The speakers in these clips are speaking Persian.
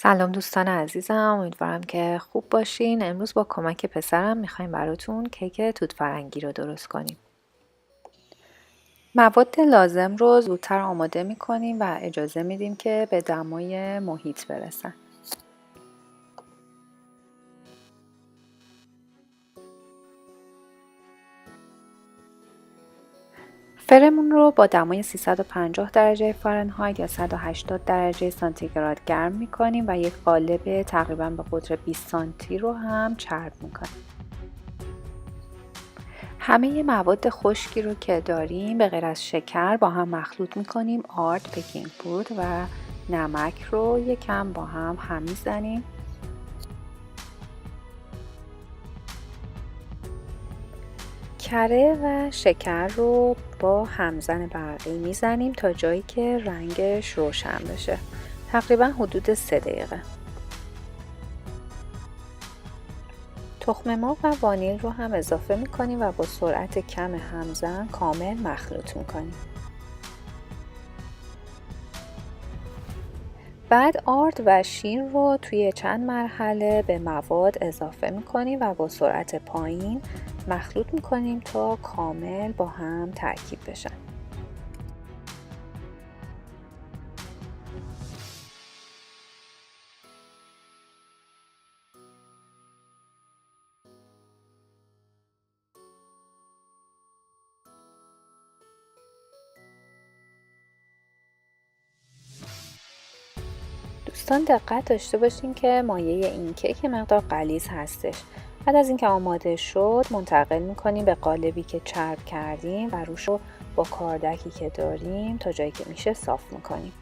سلام دوستان عزیزم، امیدوارم که خوب باشین. امروز با کمک پسرم میخوایم براتون کیک توت فرنگی رو درست کنیم. مواد لازم رو زودتر آماده میکنیم و اجازه میدیم که به دمای محیط برسن. فرمون رو با دمای 350 درجه فارنهایت یا 180 درجه سانتیگراد گرم میکنیم و یک قالب تقریبا به قطر 20 سانتی رو هم چرب میکنیم. همه مواد خشکی رو که داریم به غیر از شکر با هم مخلوط میکنیم. آرد، بیکینگ پودر و نمک رو یکم با هم میزنیم. کره و شکر رو با همزن برقی میزنیم تا جایی که رنگش روشن بشه، تقریبا حدود 3 دقیقه. تخم مرغ و وانیل رو هم اضافه میکنیم و با سرعت کم همزن کامل مخلوط میکنیم. بعد آرد و شیر رو توی چند مرحله به مواد اضافه میکنیم و با سرعت پایین مخلوط میکنیم تا کامل با هم ترکیب بشن. دوستان دقت داشته باشین که مایه این کیک مقدار غلیظ هستش. بعد از اینکه آماده شد منتقل میکنیم به قالبی که چرب کردیم و روش رو با کاردکی که داریم تا جایی که میشه صاف میکنیم.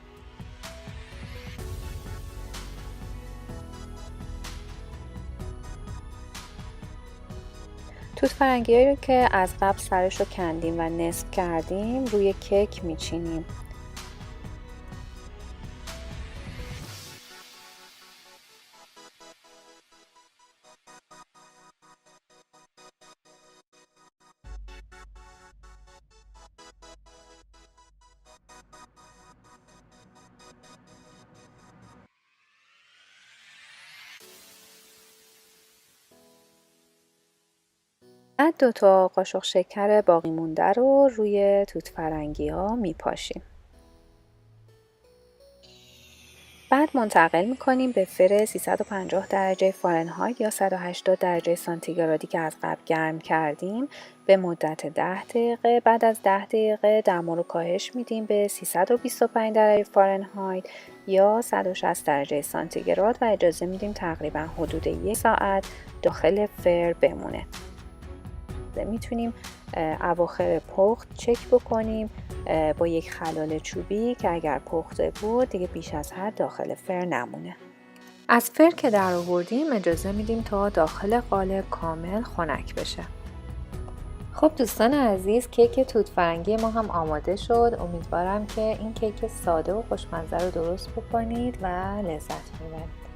توت فرنگی‌هایی رو که از قبل سرش رو کندیم و نصف کردیم روی کیک میچینیم. بعد 2 تا قاشق شکر باقی مونده رو روی توت فرنگی‌ها میپاشیم. بعد منتقل میکنیم به فر 350 درجه فارنهایت یا 180 درجه سانتیگرادی که از قبل گرم کردیم به مدت 10 دقیقه. بعد از 10 دقیقه دما رو کاهش میدیم به 325 درجه فارنهایت یا 160 درجه سانتیگراد و اجازه میدیم تقریبا حدود 1 ساعت داخل فر بمونه. میتونیم اواخر پخت چک بکنیم با یک خلال چوبی که اگر پخته بود دیگه بیش از حد داخل فر نمونه. از فر که در آوردیم اجازه میدیم تا داخل قالب کامل خنک بشه. خب دوستان عزیز، کیک توت فرنگی ما هم آماده شد. امیدوارم که این کیک ساده و خوشمزه رو درست بکنید و لذت ببرید.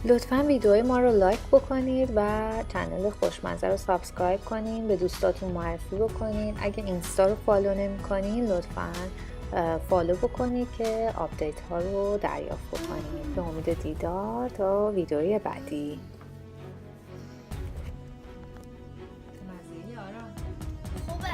لطفاً ویدیوهای ما رو لایک بکنید و چنل خوشمزه رو سابسکرایب کنید، به دوستاتون معرفی بکنید. اگه اینستا رو فالو نمی‌کنید لطفاً فالو بکنید که آپدیت ها رو دریافت بکنید. به امید دیدار تا ویدیوی بعدی. خوبه